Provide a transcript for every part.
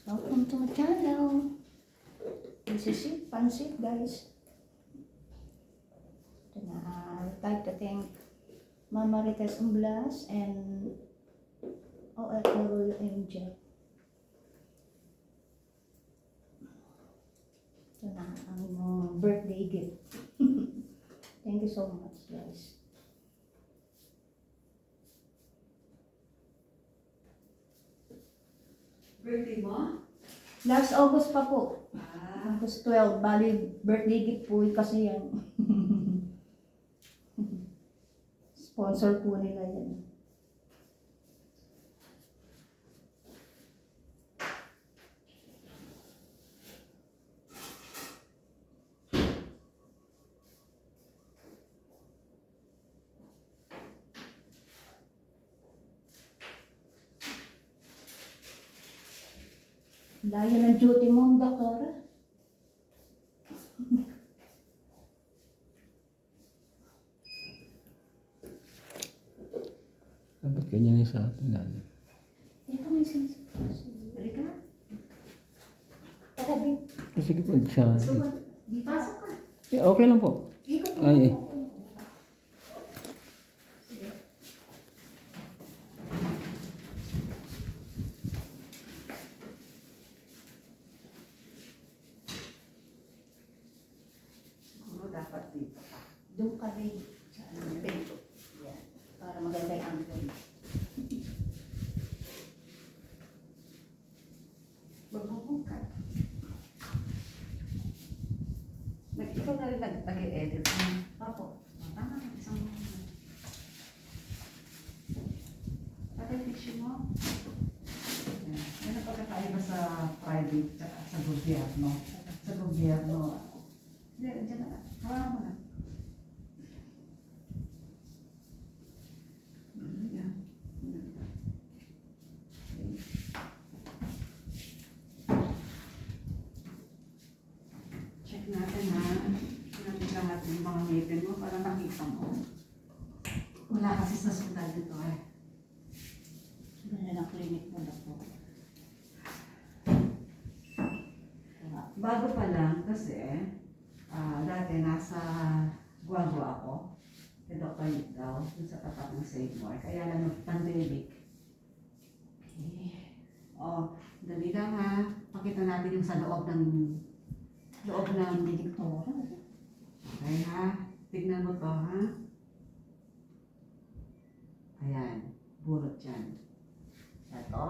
Welcome to my channel. This is it, pansit guys. Ito na, I would like to thank Mama Ritas Umblas and OFWMJ. Ito na ang birthday gift. Thank you so much guys. Birthday mo? Last August pa po. Ah, August 12, bali birthday gift po kasi yan. Sponsor po nila yan. Layo ng duty mo, Doktora. Dapat ganyan yung sa atin lalo. Ito may sinasabi. Halika. Tara, babe. Sige po, sa So, atin. di pasok ka. Okay lang po. Ikot mo. Ay, eh. Sige. siguro dapat dito pa. Doon ka, babe. Sa ano, babe. Yan. Para maganda yung angle. Magbubog ka. Ikaw na rin nag-edit. Opo. Tama, isang patay tissue mo. Yan ang pagkakaiba sa private at sa gobyerno. Sa gobyerno. Hindi, dyan na. Hawakan mo na. Yan. Check natin ha. Check natin lahat ng mga ngipin mo para makita mo. Wala kasi sa hospital dito eh. Ganyan ang clinic mo, Doktora. Bago pa lang kasi, dati nasa Guagua ako. Kay Dr. Nick daw, dun sa tapat ng St. Mark. Kaya lang nag-pandemic. Okay. Dali lang ha. Pakita natin yung sa loob ng Hindi, Doktora. Okay ha? Tignan mo to ha? Ayan, burot yan. Ito.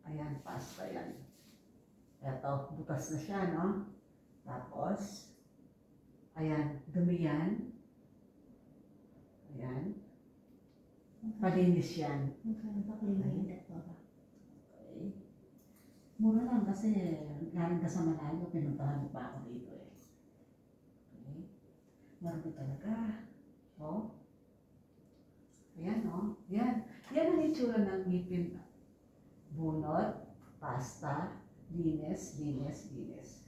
Ayan, pasta yan. Ito, butas na siya, no? Tapos, ayan, dumi yan. Ayan. Palinis yan. Magkano ba clinic, Doktora? Okay. Mura lang kasi galing ka sa malayo, pinuntahan mo pa ako dito eh. Okay. Marami talaga. Oh. Ayan oh. Yan. Yan ang itsura ng ngipin. Bunot, pasta, linis, linis, linis.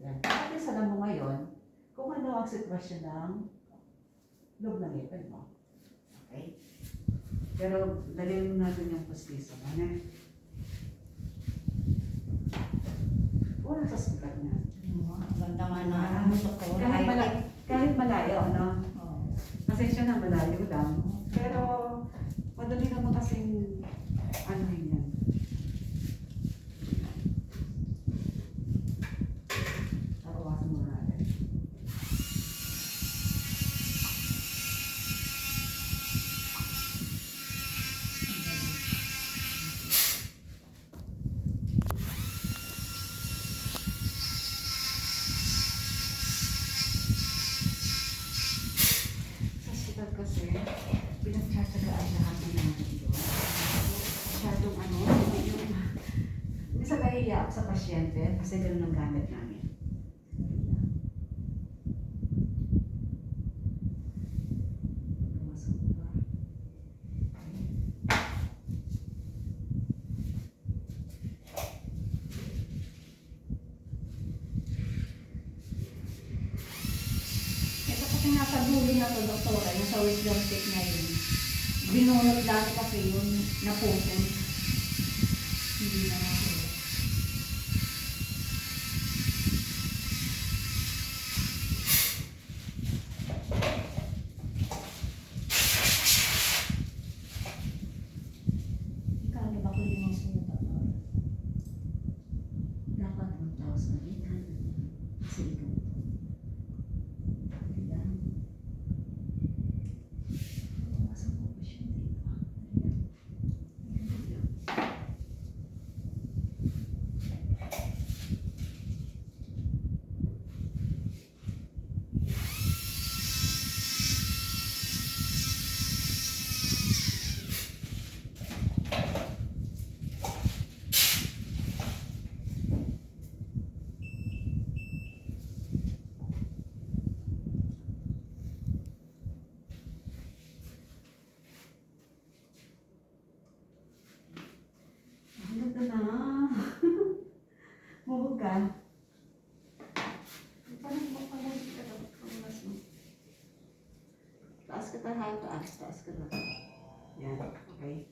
Yan. Bakit sa mo ngayon, kung ano ang sitwasyon ng loob ng ngipin mo. Okay? Pero dalhin natin yung pustiso. Ano eh? Wala sa sugat niya. Ganda nga na ano, Doktora. Kahit malayo, ano? Oo. Pasensya na, malayo lang. Pero, madali naman kasing, ano yun yan. Tapawasan mo natin. Sa hospital kasi, pinagtsatsagaan lahat ng mga dito. Masyadong ano, minsan nahihiya ako sa pasyente kasi ganun ang gamit namin. Pumasok pa. Ito kasi nasa dulo na to, Doktora. Yung sa wisdom stick na yun. Binunot lang kasi yun, naputol. Hindi na natulog. Ikaw, di ba kulinis mo yung doktor? Dapat 1,800. Kasi ikaw ito. Ayan. Masa ko pa siya dito. Ayan. Ang ganda na. Huwag ka. Parang mapalagi ka dapat kamulas mo. Taas ka tayo, taas ka na. Yan, okay.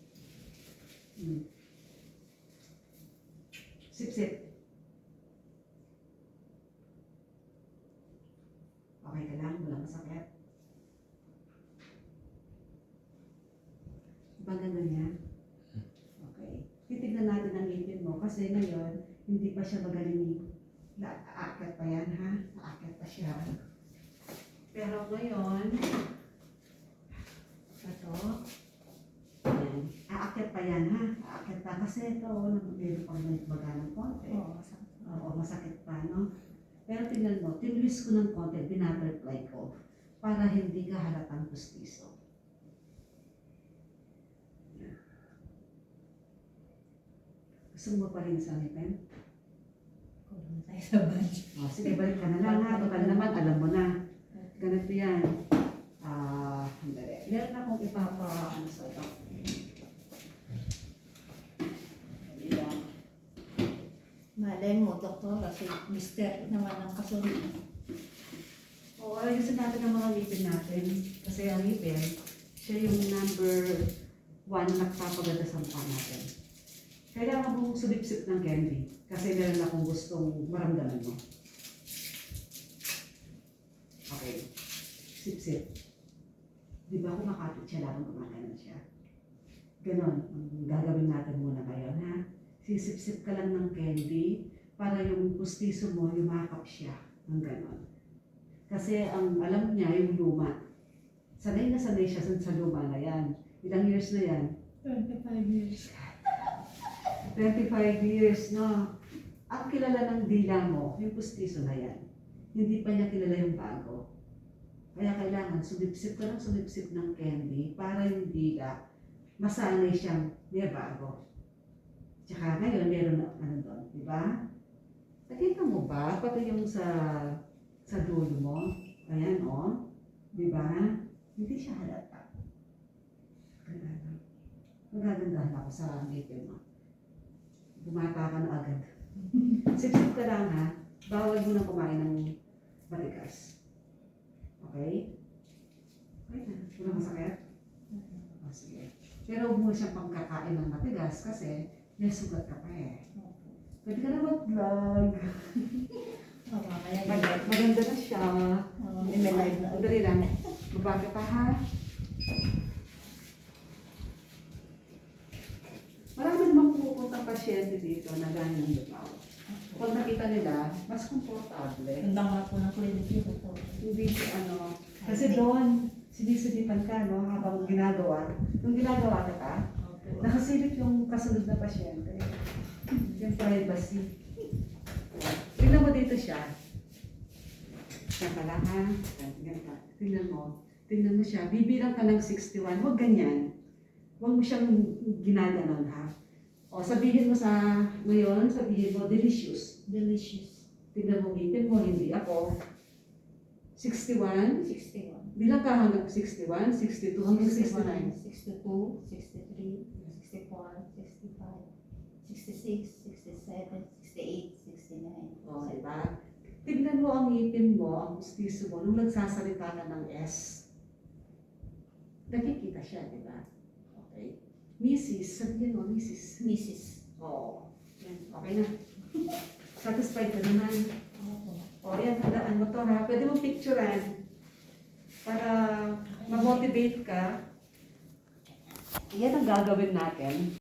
Sip-sip. Okay ka lang, walang masakit. Diba ganda niya? Okay. Titignan natin ang ngipin mo kasi ngayon, hindi pa siya magaling. Aakyat pa yan, ha? Aakyat pa siya. Pero ngayon, ito, yan. Aakyat pa yan, ha? Aakyat pa kasi ito, meron pang nagbaga ng konti. Oo, masakit. Oo, masakit pa, no? Pero tingnan mo, tinwist ko ng konti, binutterfly ko para hindi ka halatang pustiso. Gusto mo pa rin sa ngipin? Kulang tayo sa bunch. Oh, sige, balik ka na lang ha. Total naman, alam mo na. Ganito yan. Hindi. Meron akong ano sa ito. Ayan. Malay mo, doktor, kasi mister naman ang kasunod. Oo, ayusin natin ang mga ngipin natin. Kasi ang ngipin, siya yung number 1 na nagpapaganda sa mukha natin. Kailangan mong sumipsip ng candy kasi meron akong gustong maramdaman mo. Okay. Sip-sip. Di ba kumakapit siya labang gumagana siya? Ganon. Ang gagawin natin muna ngayon, ha? Sisip-sip ka lang ng candy para yung pustiso mo, yumakap siya ng ganon. Kasi ang alam niya, yung luma. Sanay na sanay siya sa luma na yan. Ilang years na yan? 25 years. 25 years, no? Ang kilala ng dila mo, yung pustiso na yan. Hindi pa niya kilala yung bago. Kaya kailangan sumipsip ka ng sumipsip ng candy para yung dila masanay siyang may bago. Tsaka ngayon, meron na ano doon, di ba? Nakita mo ba? Pati yung sa dulo mo. Ayan, oh. Di ba? Hindi siya halata. Kaya magagandahan ako sa ngipin mo. Bumata ka na agad. Sip-sip ka lang, ha? Bawal mo na kumain ng matigas. Okay? Okay na. Wala masakit? O, sige. Pero huwag mo siyang pangkakain ng matigas kasi may sugat ka pa eh. Pwede ka na mag-vlog. Maganda na siya. May live na. Dali lang. Mabaga pa, ha? Marami namang pupuntang pasyente dito na ganyan ang lumaw. Pag nakita nila, mas komportable. Ganda nga po ng clinic yung doktor. Hindi ano, kasi doon, sinisidipan ka, no, habang ginagawa. Nung ginagawa ka pa, nakasilip yung kasunod na pasyente. Yung privacy. Tingnan mo dito siya. Siya pala, ha? Tingnan mo. Tingnan mo siya. Bibilang ka ng 61. Huwag ganyan. Huwag mo siyang ginaganon, ha? O, sabihin mo sa, ngayon, sabihin mo, delicious. Delicious. Tingnan mo, ngipin mo, hindi ako. 61. 61. Bilang ka hanggang 61, 62, hanggang 69. 62, 63, 64, 65, 66, 67, 68, 69. O, diba? Tignan mo ang ngipin mo, ang pustiso mo, nung nagsasalita ka ng S. Nakikita siya, diba? Okay. Mrs. Sabihin mo, Mrs. Mrs. Oo. Yan. Okay na. Satisfied ka naman. O yan, tandaan mo to ha. Pwede mo picturean para ma-motivate ka. Yan ang gagawin natin.